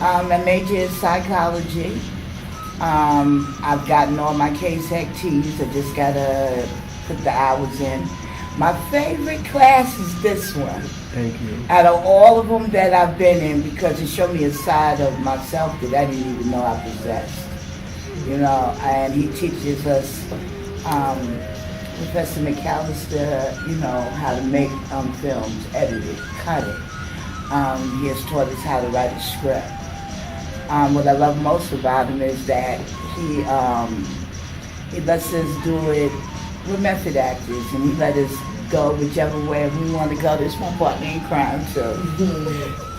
My major is psychology. I've gotten all my KSACTs. I just gotta put the hours in. My favorite class is this one. Thank you. Out of all of them that I've been in, because it showed me a side of myself that I didn't even know I possessed. You know, and he teaches us, Professor McAllister, you know, how to make films, edit it, cut it. He has taught us how to write a script. What I love most about him is that he lets us do it. We're method actors, and he let us go whichever way we want to go. This is my partner in crime, so.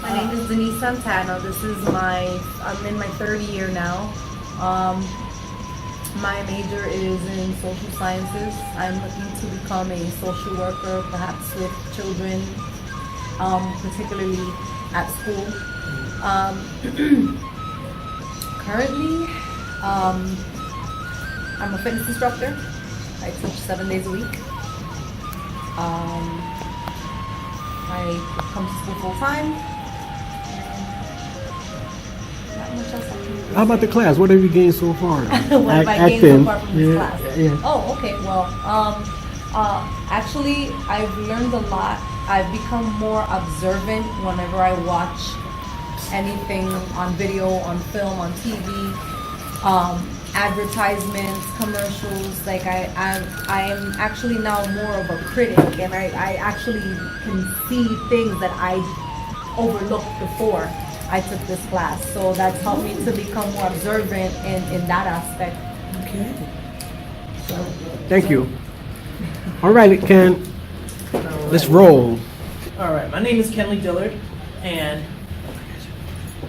My name is Denise Santana. I'm in my third year now. My major is in social sciences. I'm looking to become a social worker, perhaps with children, particularly at school. Currently, I'm a fitness instructor. I teach 7 days a week. I come to school full time. Not much else I can do. How about the class? What have you gained so far? What have I gained so far from this class? Yeah. Oh, okay. Well, actually, I've learned a lot. I've become more observant whenever I watch anything on video, on film, on TV, advertisements, commercials. Like I am actually now more of a critic, and I actually can see things that I overlooked before I took this class. So that's helped me to become more observant in that aspect. Okay. Thank you. All right, Ken. Let's roll. All right, my name is Kenley Dillard, and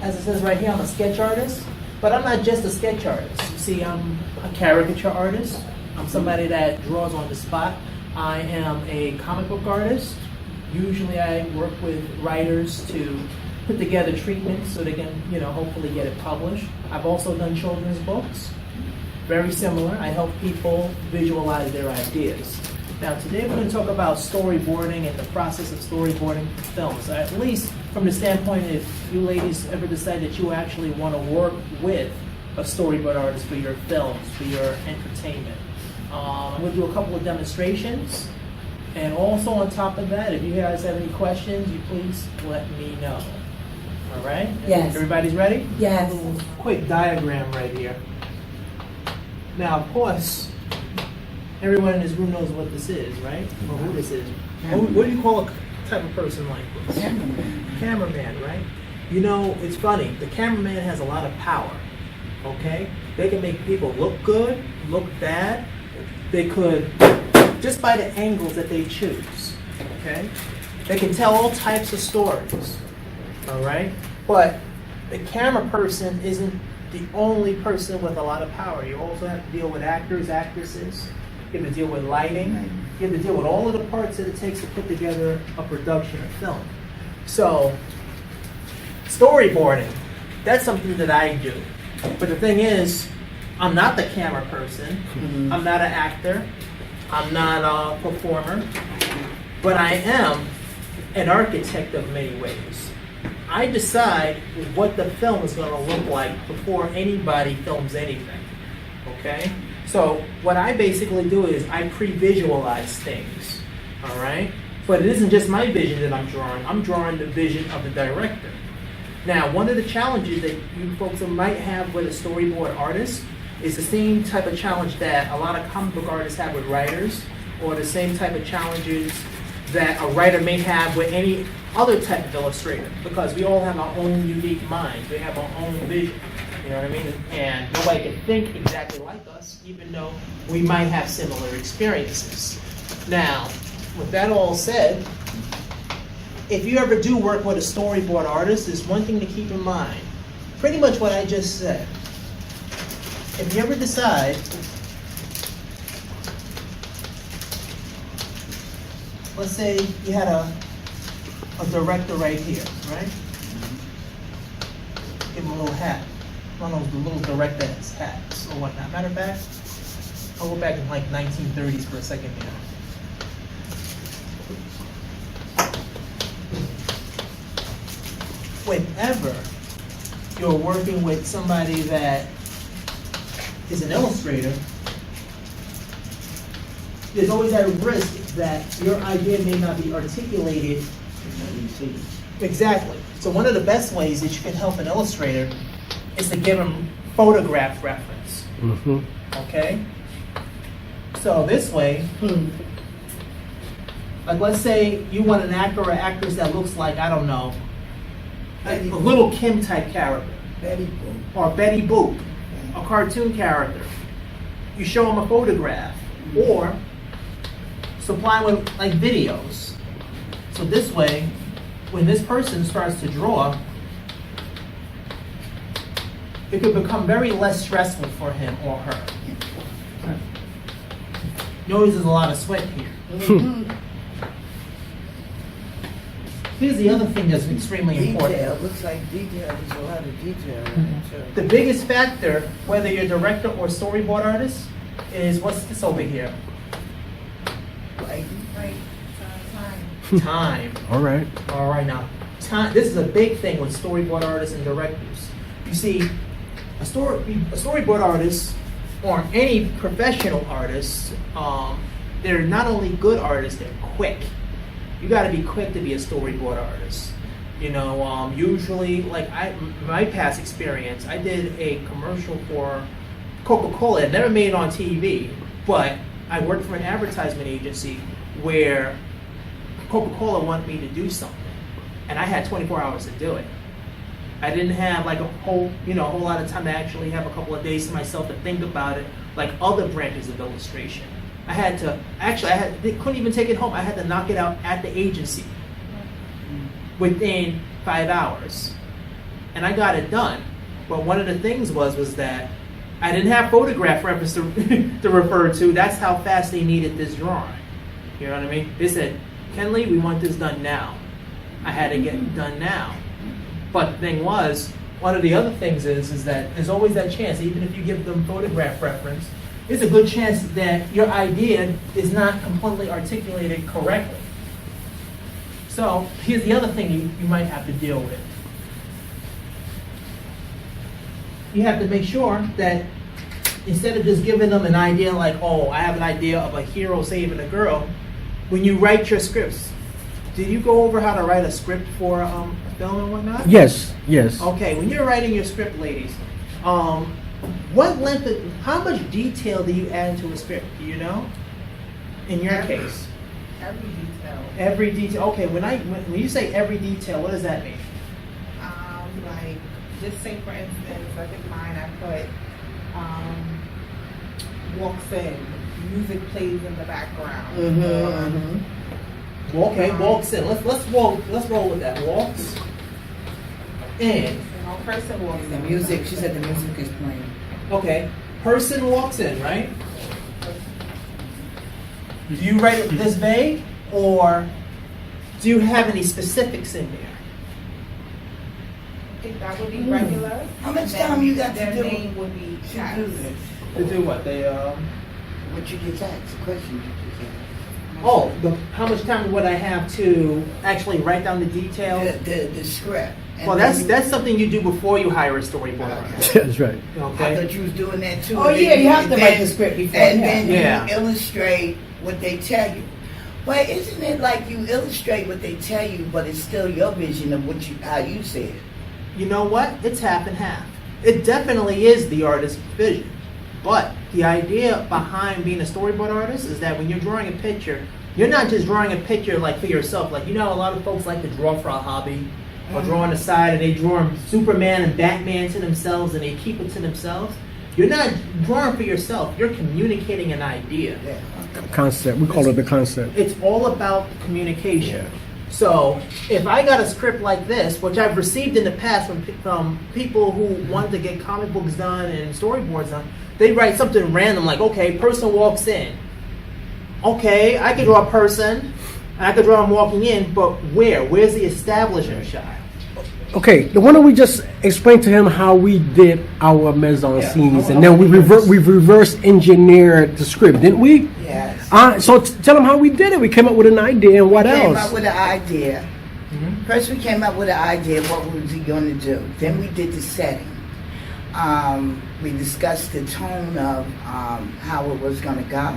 as it says right here, I'm a sketch artist, but I'm not just a sketch artist. You see, I'm a caricature artist. I'm somebody that draws on the spot. I am a comic book artist. Usually I work with writers to put together treatments so they can, hopefully get it published. I've also done children's books. Very similar. I help people visualize their ideas. Now today we're going to talk about storyboarding and the process of storyboarding films, at least from the standpoint if you ladies ever decide that you actually want to work with a storyboard artist for your films, for your entertainment. I'm going to do a couple of demonstrations, and also on top of that, if you guys have any questions, you please let me know. All right? Yes. Everybody's ready? Yes. A little quick diagram right here. Now, of course, everyone in this room knows what this is, right? Or who this is. What do you call a type of person like this? Cameraman, right? It's funny. The cameraman has a lot of power, okay? They can make people look good, look bad. They could, just by the angles that they choose, okay? They can tell all types of stories, all right? But the camera person isn't the only person with a lot of power. You also have to deal with actors, actresses. You have to deal with lighting. You have to deal with all of the parts that it takes to put together a production of film. So, storyboarding, that's something that I do. But the thing is, I'm not the camera person. Mm-hmm. I'm not an actor. I'm not a performer. But I am an architect of many ways. I decide what the film is going to look like before anybody films anything. Okay? So what I basically do is I pre-visualize things, all right? But it isn't just my vision that I'm drawing the vision of the director. Now, one of the challenges that you folks might have with a storyboard artist is the same type of challenge that a lot of comic book artists have with writers, or the same type of challenges that a writer may have with any other type of illustrator, because we all have our own unique minds. We have our own vision. You know what I mean? And nobody can think exactly like us, even though we might have similar experiences. Now, with that all said, if you ever do work with a storyboard artist, there's one thing to keep in mind. Pretty much what I just said. If you ever decide, let's say you had a director right here, right? Give him a little hat. One of those little director hats or whatnot. Matter of fact, I'll go back in like 1930s for a second here. Whenever you're working with somebody that is an illustrator, there's always that risk that your idea may not be articulated exactly. So one of the best ways that you can help an illustrator is to give them photograph reference. Mm-hmm. Okay? So this way, like let's say you want an actor or actress that looks like, I don't know, a little Kim type character. Betty Boop. Or Betty Boop, a cartoon character. You show them a photograph, or supply them with like videos. So this way, when this person starts to draw, it could become very less stressful for him or her. Notice there's a lot of sweat here. Here's the other thing that's extremely important. Detail, looks like detail, there's a lot of detail in it too. The biggest factor, whether you're a director or storyboard artist, is what's this over here? Like, Time. All right. All right, now, time. This is a big thing with storyboard artists and directors. You see, a storyboard artist or any professional artist, they're not only good artists, they're quick. You got to be quick to be a storyboard artist. You know, usually, like my past experience, I did a commercial for Coca-Cola. It never made it on TV, but I worked for an advertisement agency where Coca-Cola wanted me to do something, and I had 24 hours to do it. I didn't have like a whole lot of time to actually have a couple of days to myself to think about it, like other branches of illustration. They couldn't even take it home. I had to knock it out at the agency within 5 hours, and I got it done. But one of the things was that I didn't have photograph reference to refer to. That's how fast they needed this drawing. You know what I mean? They said, Kenley, we want this done now. I had to get it done now. But the thing was, one of the other things is that there's always that chance, even if you give them photograph reference, there's a good chance that your idea is not completely articulated correctly. So here's the other thing you might have to deal with. You have to make sure that instead of just giving them an idea like, oh, I have an idea of a hero saving a girl, when you write your scripts, did you go over how to write a script for a film and whatnot? Yes. Okay, when you're writing your script, ladies, how much detail do you add to a script? Do you know? In your case? Every detail. Every detail. Okay, when you say every detail, what does that mean? Like, just say for instance, I think mine, I put, walks in, music plays in the background. Okay, walks in. Let's roll with that. Walks in. A person walks The in. music, she said the music is playing. Okay, person walks in, right? Do you write it this vague, or do you have any specifics in there? I think that would be regular. How much And then time you got to their do name would be to chat. do this? To do what? What you just asked, the question you just asked. Oh, how much time would I have to actually write down the detail? The script. And Well, then that's something you do before you hire a storyboard artist. That's right. I Okay. thought you was doing that too. Oh, And then yeah, you have to and write then- the script before, And yeah. then Yeah. you illustrate what they tell you. But isn't it like you illustrate what they tell you, but it's still your vision of how you see it? You know what? It's half and half. It definitely is the artist's vision. But the idea behind being a storyboard artist is that when you're drawing a picture, you're not just drawing a picture like for yourself. Like, you know, a lot of folks like to draw for a hobby or draw on the side and they draw Superman and Batman to themselves and they keep it to themselves. You're not drawing for yourself. You're communicating an idea. Yeah. Concept. We call it the concept. It's all about communication. So if I got a script like this, which I've received in the past from people who wanted to get comic books done and storyboards done, they write something random like, okay, person walks in. Okay, I could draw a person, and I could draw them walking in, but where? Where's the establishment shot? Okay, why don't we just explain to him how we did our mise-en-scenes, Yeah. and then we reverse engineered the script, didn't we? Yes. So tell him how we did it. We came up with an idea, and what Came else? up with an idea. First, we came up with an idea of what was he going to do. Then we did the setting. We discussed the tone of how it was going to go.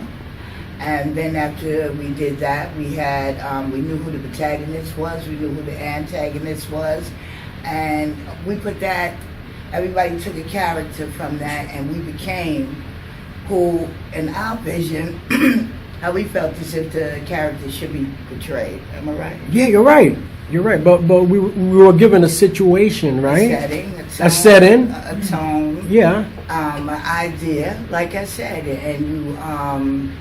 And then after we did that, we had we knew who the protagonist was, we knew who the antagonist was, and we put that. Everybody took a character from that, and we became who, in our vision, how we felt as if the character should be portrayed. Am I right? Yeah, you're right. You're right. But we were given a situation, right? A setting, a A setting. tone, Yeah. an idea, like I said, and you.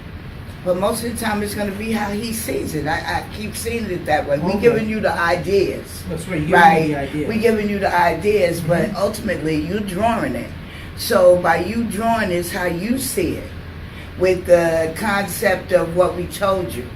But most of the time, it's going to be how he sees it. I keep seeing it that way. We're giving you the ideas, That's right. You right? the idea. We're giving you the ideas, but ultimately, you're drawing it. So by you drawing is how you see it, with the concept of what we told you.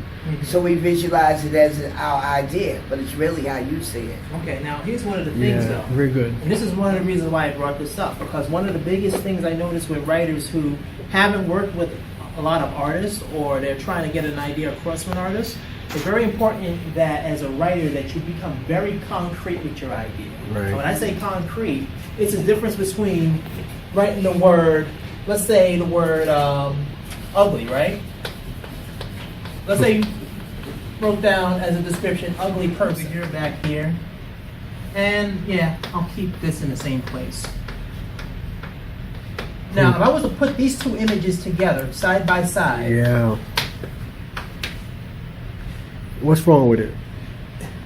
So we visualize it as our idea, but it's really how you see it. Okay, now here's one of the things Yeah. though. Very good. And this is one of the reasons why I brought this up, because one of the biggest things I notice with writers who haven't worked with a lot of artists, or they're trying to get an idea across from an artist, it's very important that as a writer that you become very concrete with your idea. Right. So when I say concrete, it's a difference between writing the word, let's say the word ugly, right? Let's say you wrote down as a description, ugly person here, back here. And yeah, I'll keep this in the same place. Now, if I was to put these two images together, side by side, Yeah. What's wrong with it?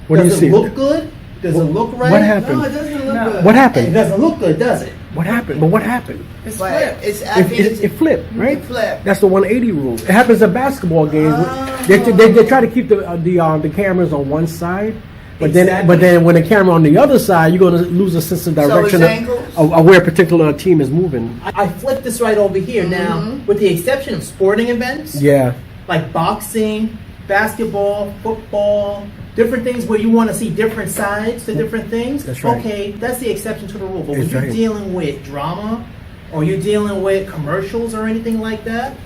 What do you does see? it look good? Does it look right? What happened? No, it doesn't look good. What It happened? doesn't look good, does it? What happened? But what happened? It's But flipped. it's, I think It flipped, right? It flipped. That's the 180 rule. It happens at basketball games. They try to keep the cameras on one side, but Exactly. then when the camera on the other side, you're going to lose a sense of direction it's angles? of where a particular team is moving. I flipped this right over here. Now, with the exception of sporting events, Yeah, like boxing, basketball, football, different things where you want to see different sides to different things. That's right. Okay, that's the exception to the rule. But when That's you're right. dealing with drama, or you're dealing with commercials or anything like that,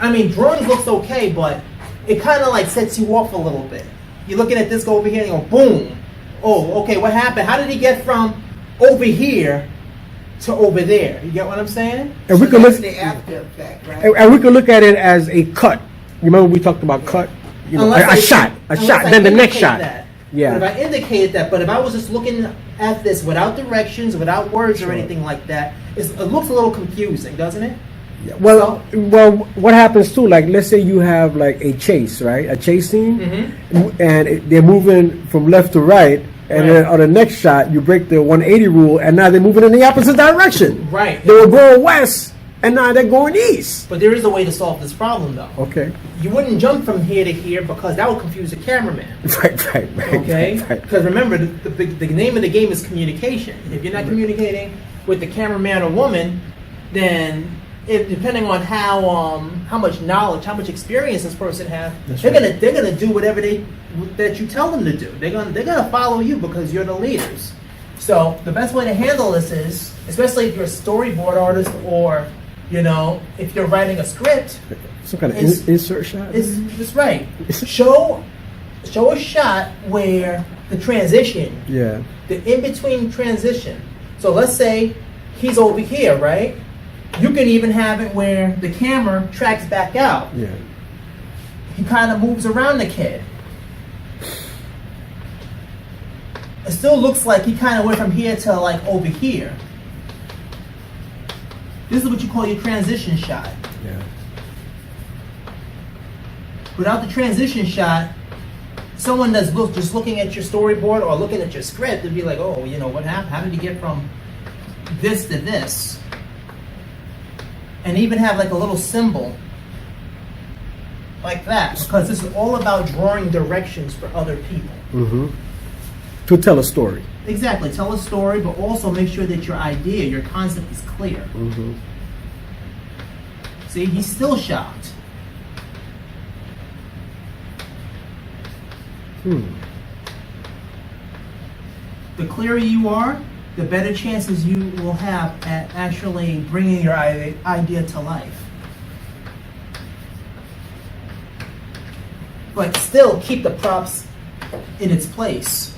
I mean, drawing looks okay, but it kind of like sets you off a little bit. You're looking at this go over here and you go, boom. Oh, okay, what happened? How did he get from over here to over there? You get what I'm saying? and we So can that's look the after effect, right? and we can look at it as a cut. You remember we talked about cut? You know, Unless a I- shot, unless I then the next indicate shot. that. Yeah. But if I indicated that, but if I was just looking at this without directions, without words Sure. or anything like that, it looks a little confusing, doesn't it? Yeah. Well, what happens too? Like, let's say you have like a chase, right? A chase scene, and they're moving from left to right, and then on the next shot, you break the 180 rule, and now they're moving in the opposite direction. Right. They were going west, and now they're going east. But there is a way to solve this problem, though. Okay. You wouldn't jump from here to here because that would confuse the cameraman. Right. Okay? Right. Because remember, the name of the game is communication. If you're not communicating with the cameraman or woman, then depending on how much knowledge, how much experience this person has, That's they're right. gonna do whatever that you tell them to do. They're gonna follow you because you're the leaders. So the best way to handle this is, especially if you're a storyboard artist or if you're writing a script, Some kind of It's- insert shot. it's right. Show a shot where the transition, Yeah. the in-between transition. So let's say he's over here, right? You can even have it where the camera tracks back out. Yeah. He kind of moves around the kid. It still looks like he kind of went from here to like over here. This is what you call your transition shot. Yeah. Without the transition shot, someone that's just looking at your storyboard or looking at your script would be like, oh, what happened? How did he get from this to this? And even have like a little symbol like that, because this is all about drawing directions for other people. Mm-hmm. To tell a story. Exactly. Tell a story, but also make sure that your idea, your concept is clear. Mm-hmm. See, he's still shocked. The clearer you are, the better chances you will have at actually bringing your idea to life. But still keep the props in its place.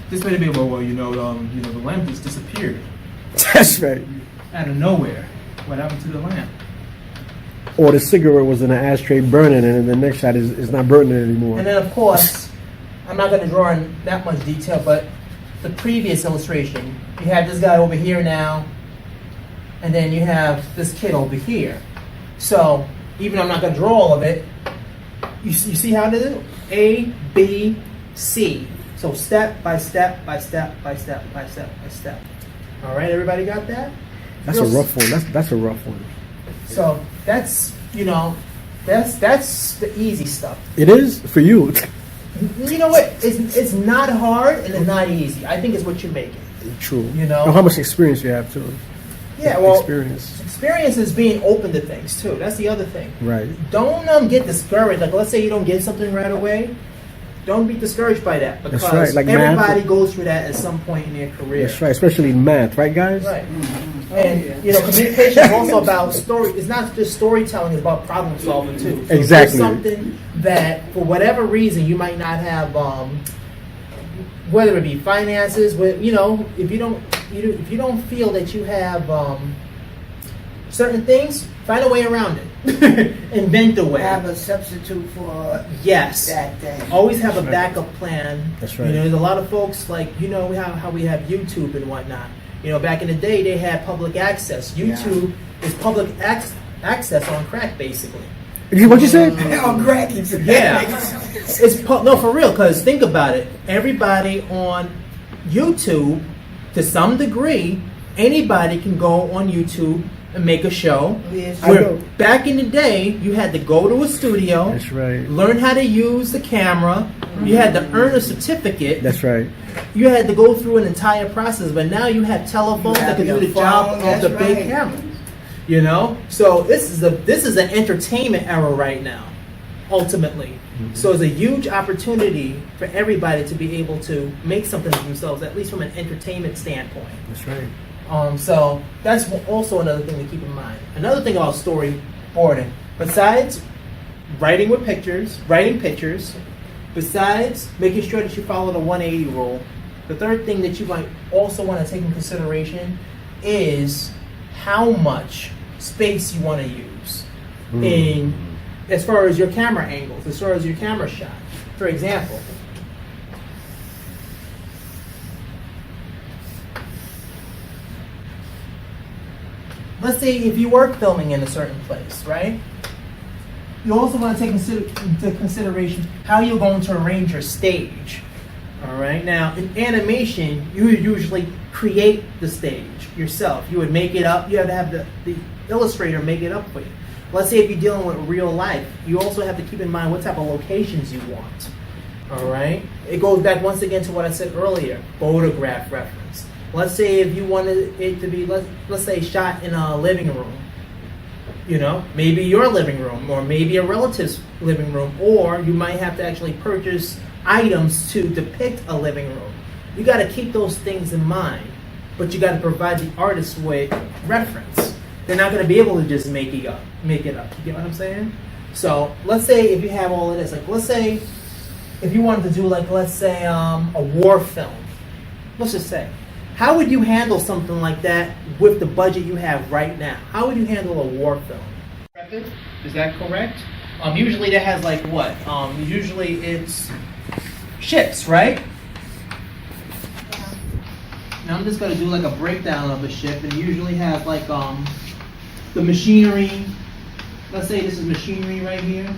This way to be, well, the lamp just disappeared That's right. out of nowhere. What happened to the lamp? Or the cigarette was in an ashtray burning, and then the next shot is not burning anymore. And then, of course, I'm not going to draw in that much detail, but the previous illustration, you have this guy over here now, and then you have this kid over here. So, even though I'm not going to draw all of it, you see how to do it? A, B, C. So step by step by step by step by step by step. All right, everybody got that? That's a rough one. That's a rough one. So that's that's the easy stuff. It is for you. You know what? It's not hard and it's not easy. I think it's what you make it. True. You know? And how much experience you have too. Yeah, well, experience is being open to things too. That's the other thing. Right. Don't get discouraged. Like, let's say you don't get something right away. Don't be discouraged by that, because That's right. Like everybody math, goes through that at some point in their career. That's right, especially in math, right, guys? Right. And communication is also about story. It's not just storytelling; it's about problem solving too. So Exactly. If there's something that, for whatever reason, you might not have, whether it be finances, if you don't feel that you have certain things, find a way around it. Invent a way. Have a substitute for Yes. that thing. Always have a backup plan. That's right. There's a lot of folks how we have YouTube and whatnot. Back in the day they had public access. YouTube is public access on crack, basically. What you say? Oh, great. Yeah. No, for real, because think about it. Everybody on YouTube, to some degree, anybody can go on YouTube and make a show. Yes. Where back in the day, you had to go to a studio. That's right. Learn how to use the camera. You had to earn a certificate. That's right. You had to go through an entire process. But now you have telephones that can do the job of the big cameras. So this is an entertainment era right now, ultimately. Mm-hmm. So it's a huge opportunity for everybody to be able to make something of themselves, at least from an entertainment standpoint. That's right. So that's also another thing to keep in mind. Another thing about storyboarding, besides writing pictures, besides making sure that you follow the 180 rule, the third thing that you might also want to take in consideration is how much space you want to use as far as your camera angles, as far as your camera shot. For example, let's say if you were filming in a certain place, right? You also want to take into consideration how you're going to arrange your stage. All right. Now, in animation, you would usually create the stage yourself. You would make it up. You have to have the illustrator make it up for you. Let's say if you're dealing with real life, you also have to keep in mind what type of locations you want. All right. It goes back once again to what I said earlier, photograph reference. Let's say if you wanted it to be, let's say, shot in a living room. Maybe your living room, or maybe a relative's living room, or you might have to actually purchase items to depict a living room. You got to keep those things in mind, but you got to provide the artist with reference. They're not going to be able to just make it up. You get what I'm saying? So let's say if you have all of this, like let's say if you wanted to do let's say a war film. Let's just say, how would you handle something like that with the budget you have right now? How would you handle a war film? Is that correct? Usually that has what? Usually it's ships, right? Yeah. Now I'm just gonna do a breakdown of a ship, and usually has the machinery. Let's say this is machinery right here.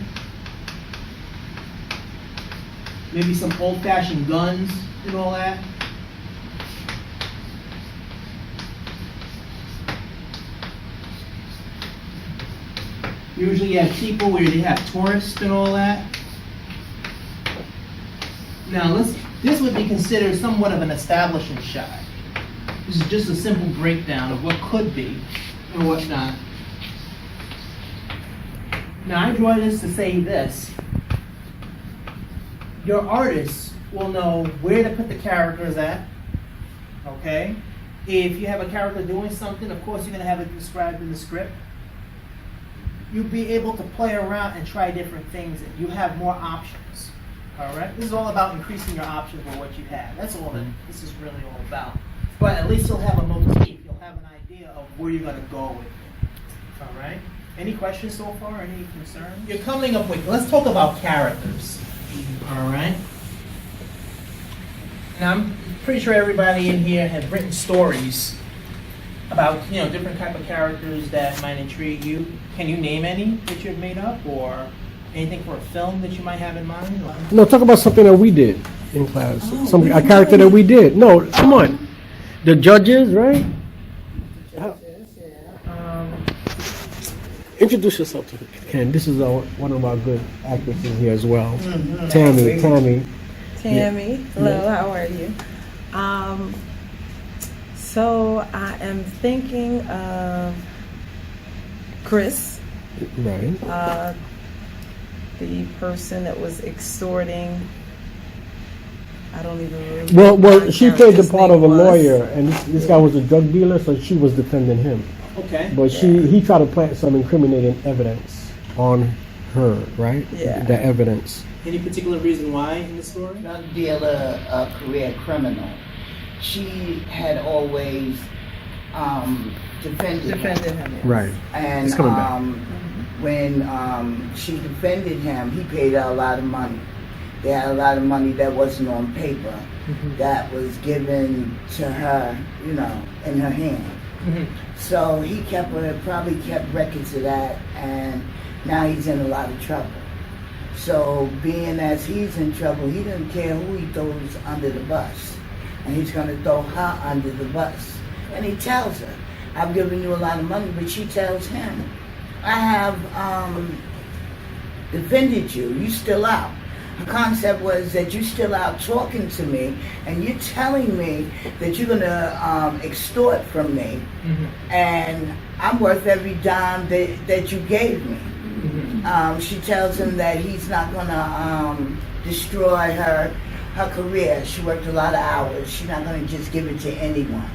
Maybe some old-fashioned guns and all that. Usually you have people where they have tourists and all that. Now this would be considered somewhat of an establishing shot. This is just a simple breakdown of what could be and whatnot. Now I draw this to say this. Your artist will know where to put the characters at. Okay? If you have a character doing something, of course you're going to have it described in the script. you'll be able to play around and try different things, and you have more options. All right, this is all about increasing your options for what you have. That's all that this is really all about. But at least you'll have a motif. You'll have an idea of where you're going to go with it. All right. Any questions so far? Any concerns? You're coming up with. Let's talk about characters. All right. Now I'm pretty sure everybody in here has written stories about different type of characters that might intrigue you. Can you name any that you've made up, or anything for a film that you might have in mind? No, talk about something that we did in class. A character that we did. No, come on. The judges, right? Introduce yourself to Ken. This is one of our good actresses here as well. Tammy. Tammy, hello, how are you? So I am thinking of Chris, Right. The person that was extorting. I don't even remember. Well, what she played the character's part of a name was. lawyer, and this guy was a drug dealer, so she was defending him. Okay. But he tried to plant some incriminating evidence on her, right? Yeah. The evidence. Any particular reason why in the story? Drug dealer, a career criminal. She had always defended him. him. Right. And It's coming back. when she defended him, he paid her a lot of money. They had a lot of money that wasn't on paper, that was given to her, in her hand. So he probably kept records of that, and now he's in a lot of trouble. So being as he's in trouble, he didn't care who he throws under the bus. And he's going to throw her under the bus. And he tells her, I've given you a lot of money, but she tells him, I have defended you. You still out. The concept was that you still out talking to me, and you're telling me that you're going to extort from me, and I'm worth every dime that you gave me. She tells him that he's not going to destroy her career. She worked a lot of hours. She's not going to just give it to anyone.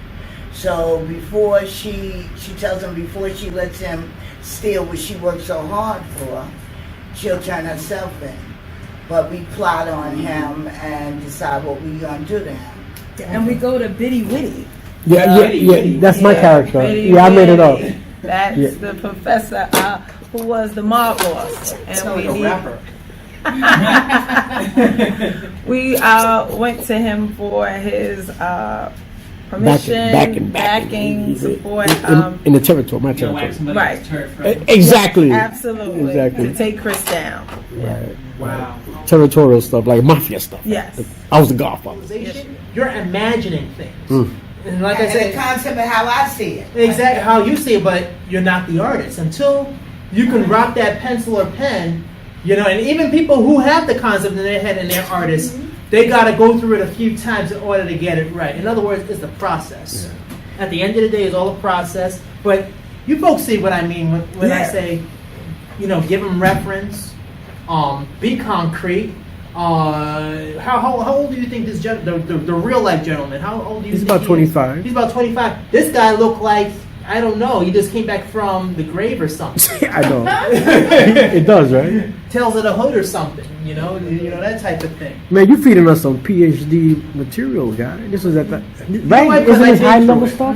So before she tells him before she lets him steal what she worked so hard for, she'll turn herself in. But we plot on him and decide what we're going to do to him. And we go to Biddy Witty. Yeah. That's my character. Biddy I made it up. Witty. That's the professor who was the mob boss. And Sound like a rapper. we went to him for his permission, backing, support. In the territory, my territory. Right. Exactly. Absolutely. Exactly. To take Chris down. Right. Wow. Territorial stuff, like mafia stuff. Yes. I was the godfather. You're imagining things. And like I And said, the concept of how I see it. exactly how you see it, but you're not the artist. Until you can rock that pencil or pen, and even people who have the concept in their head and they're artists, they got to go through it a few times in order to get it right. In other words, it's the process. At the end of the day, it's all a process. But you folks see what I mean when I say, give them reference, be concrete. How old do you think this the real life gentleman? How old do you He's think about he is? 25. He's about 25. This guy looked like, I don't know, he just came back from the grave or something. I know. It does, right? Tales of the Hood or something, that type of thing. Man, you feeding us some PhD material, guy. This was at the why? right. Because Isn't I this did high through level it. stuff?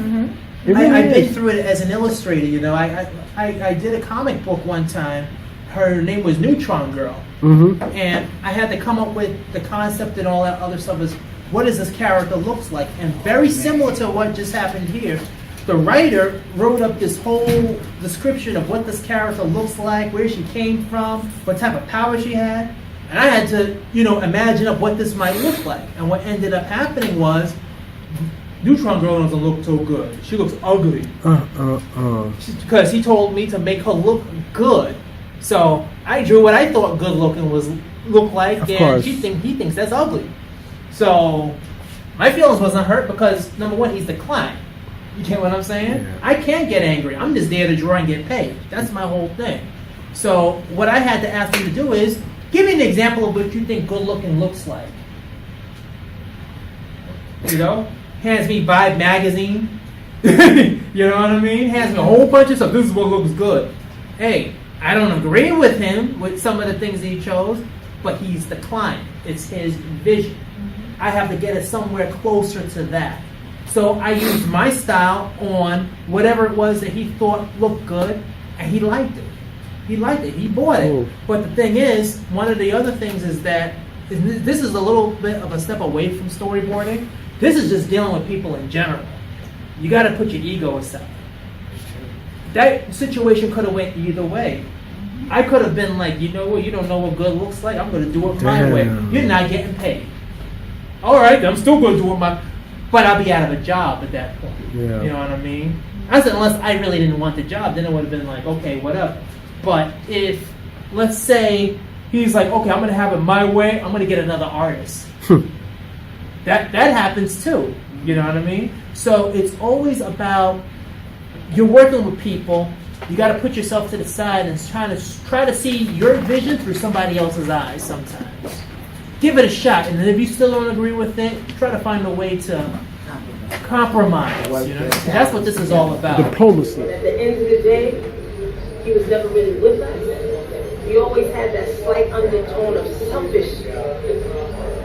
It I really did is. through it as an illustrator, I did a comic book one time. Her name was Neutron Girl. And I had to come up with the concept and all that other stuff is what does this character looks like? And very similar to what just happened here, the writer wrote up this whole description of what this character looks like, where she came from, what type of power she had. And I had to, imagine up what this might look like. And what ended up happening was Neutron Girl doesn't look so good. She looks ugly. Because he told me to make her look good. So I drew what I thought good looking look like, Of and course. he thinks that's ugly. So my feelings wasn't hurt because number one, he's the client. You get what I'm saying? Yeah. I can't get angry. I'm just there to draw and get paid. That's my whole thing. So what I had to ask him to do is give me an example of what you think good looking looks like. Hands me Vibe magazine. You know what I mean? Hands me a whole bunch of stuff. This is what looks good. Hey, I don't agree with him with some of the things he chose, but he's the client. It's his vision. I have to get it somewhere closer to that. So I used my style on whatever it was that he thought looked good, and he liked it. He liked it. He bought it. Ooh. But the thing is, one of the other things is that this is a little bit of a step away from storyboarding. This is just dealing with people in general. You got to put your ego aside. That situation could have went either way. I could have been like, you know what, you don't know what good looks like. I'm going to do it my way. Damn. You're not getting paid. All right, I'm still going to do it my. But I'll be out of a job at that point. Yeah. You know what I mean? I said, unless I really didn't want the job, then it would have been like, okay, whatever. But if, let's say, he's like, okay, I'm going to have it my way, I'm going to get another artist. That happens too. You know what I mean? So it's always about, you're working with people, you got to put yourself to the side and try to see your vision through somebody else's eyes sometimes. Give it a shot, and then if you still don't agree with it, try to find a way to compromise. You know, that's what this is all about. Diplomacy. At the end of the day, he was never really with us. He always had that slight undertone of selfish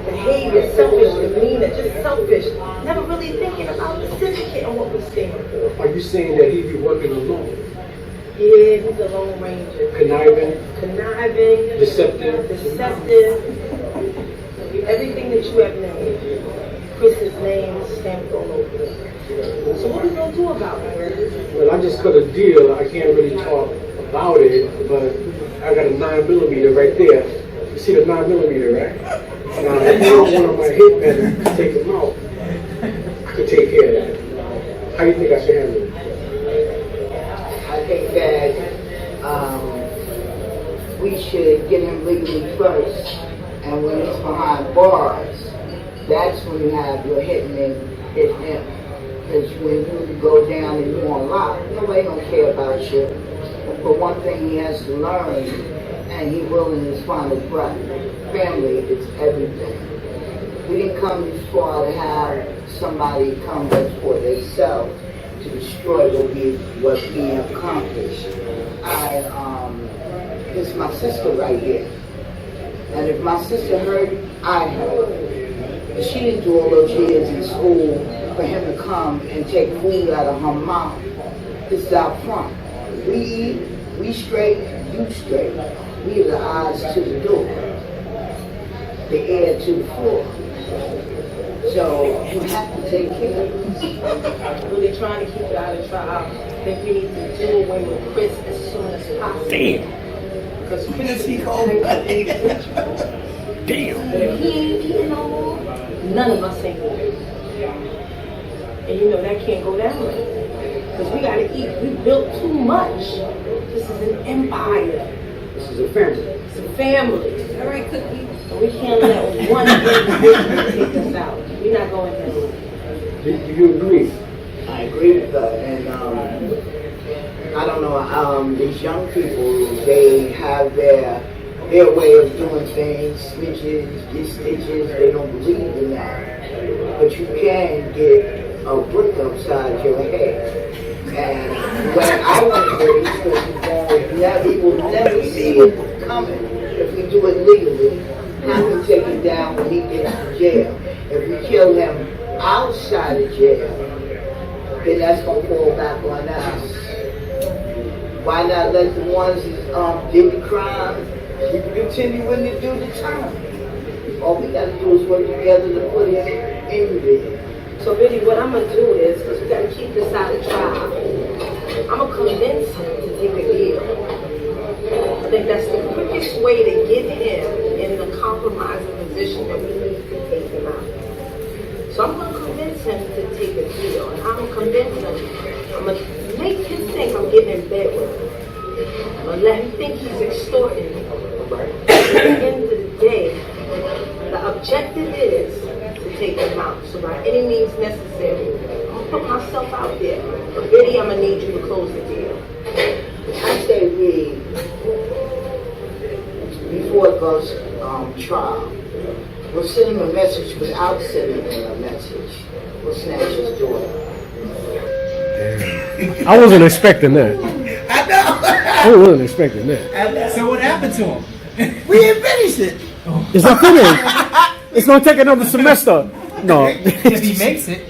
behavior, selfish demeanor, just selfish. Never really thinking about the syndicate and what we stand for. Are you saying that he'd be working alone? Yeah, he's a lone ranger. Conniving, Deceptive? everything that you have named. Chris's name is stamped all over it. So what are we going to do about it? Well, I just cut a deal. I can't really talk about it, but I got a 9mm right there. You see the 9mm, right? Now, if you want one of my hitmen to take them out, I could take care of that. How do you think I should handle it? I think that we should get him legally first, and when he's behind bars, that's when you have your hitman hit him. Because when you go down and you're on lock, nobody don't care about you. But one thing he has to learn, and he will in his final breath, family is everything. We didn't come this far to have somebody come just for themselves to destroy what we accomplished. This is my sister right here. And if my sister heard, I heard. She didn't do all those years in school for him to come and take food out of her mouth. This is out front. We eat, we straight, you straight. We are the eyes to the door, the air to the floor. So you have to take care of it. Really trying to keep it out of trial. I think we need to do away with Chris as soon as possible. Damn. Because Chris is Damn. But if he ain't eating no more, none of us ain't eating. And you know that can't go that way. Because we gotta eat. We built too much. This is an empire. This is a family. It's a family. All right, Cookie. And we can't let one individual take us out. We're not going there. Do you agree? I agree with that, and I don't know. These young people, they have their way of doing things, snitches, stitches. They don't believe in that, but you can get a brick upside your head. And when I was raised, you will never see it coming if we do it legally. How we take it down when he gets to jail. If we kill him outside of jail, then that's going to fall back on us. Why not let the ones that did the crime continuing to do the time? All we got to do is work together to put him in there. So really what I'm going to do is, because we got to keep this out of trial, I'm going to convince him to take a deal. I think that's the quickest way to get him in the compromising position that we need to take him out. So I'm going to convince him to take a deal. And I'm going to convince him, I'm going to make him think I'm getting in bed with him. I'm going to let him think he's extorting me. At the end of the day, the objective is to take him out. So by any means necessary, I'm going to put myself out there. But Biddy, I'm going to need you to close the deal. I say we, before it goes trial, we'll send him a message without sending him a message. We'll snatch his daughter. I wasn't expecting that. I know. I wasn't expecting that. So what happened to him? We didn't finish it. It's not finished. It's gonna take another semester. No. If he makes it.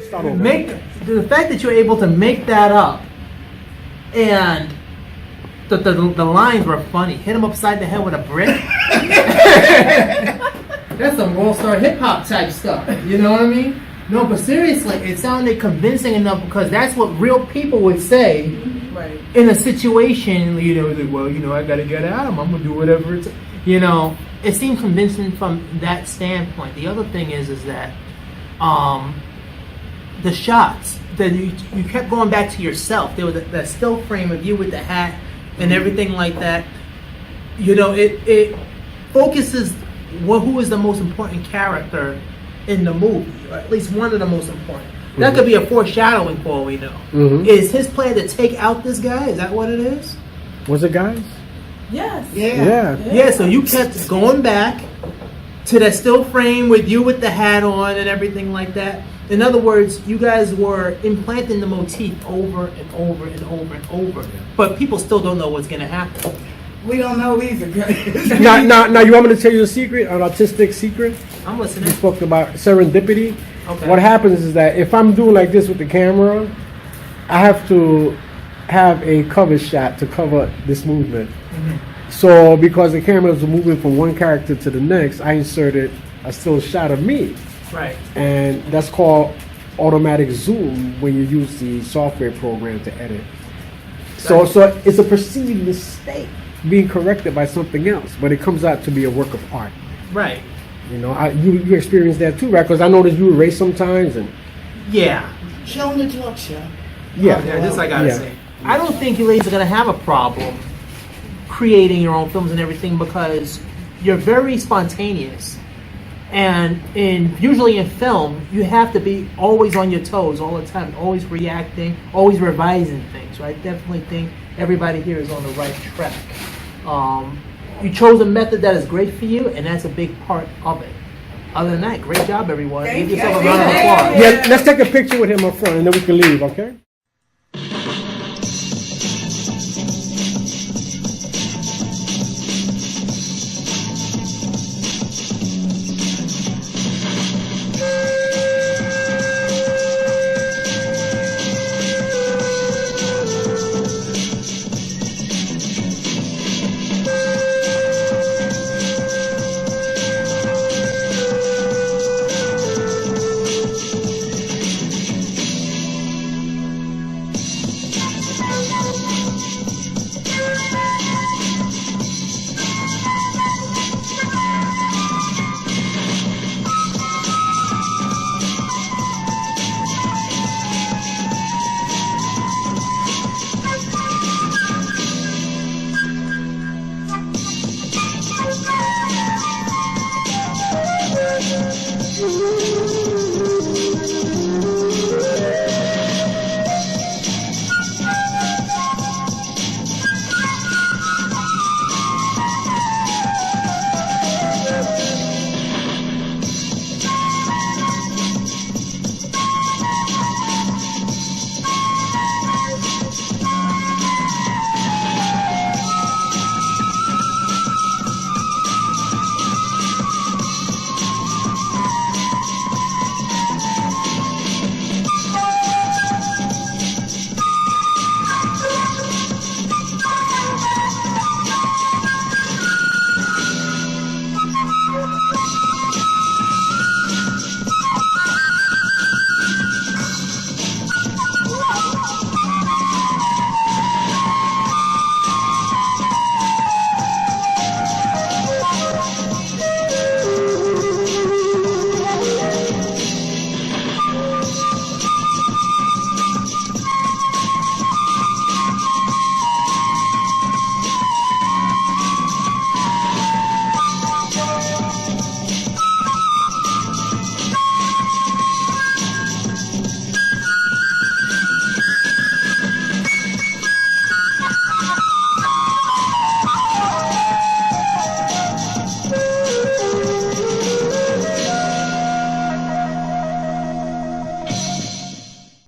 Start over. Make the fact that you're able to make that up, and the lines were funny. Hit him upside the head with a brick. That's some World Star hip hop type stuff. You know what I mean? No, but seriously, it sounded convincing enough because that's what real people would say Right. in a situation. You know, like, well, you know, I got to get at him. I'm gonna do whatever it's. You know, it seemed convincing from that standpoint. The other thing is that the shots that you kept going back to yourself. There was that still frame of you with the hat and everything like that. You know, it focuses who is the most important character in the movie, or at least one of the most important. That could be a foreshadowing for all we know. Is his plan to take out this guy? Is that what it is? Was it, guys? Yes. Yeah. Yeah, so you kept going back to that still frame with you with the hat on and everything like that. In other words, you guys were implanting the motif over and over and over and over. But people still don't know what's going to happen. We don't know either. Now, you want me to tell you a secret, an artistic secret? I'm You listening. spoke about serendipity. Okay. What happens is that if I'm doing like this with the camera, I have to have a cover shot to cover this movement. So because the camera is moving from one character to the next, I inserted a still shot of me. Right. And that's called automatic zoom when you use the software program to edit. So it's a perceived mistake being corrected by something else, but it comes out to be a work of art. Right. You know, you experience that too, right? Because I notice you erase sometimes, and Yeah. Show them the talk show. yeah, This I gotta Yeah. say. I don't think you ladies are gonna have a problem creating your own films and everything because you're very spontaneous. And usually in film, you have to be always on your toes all the time, always reacting, always revising things. Right? Definitely think everybody here is on the right track. You chose a method that is great for you, and that's a big part of it. Other than that, great job, everyone. Give yourself a round of applause. Yeah, let's take a picture with him up front, and then we can leave, okay?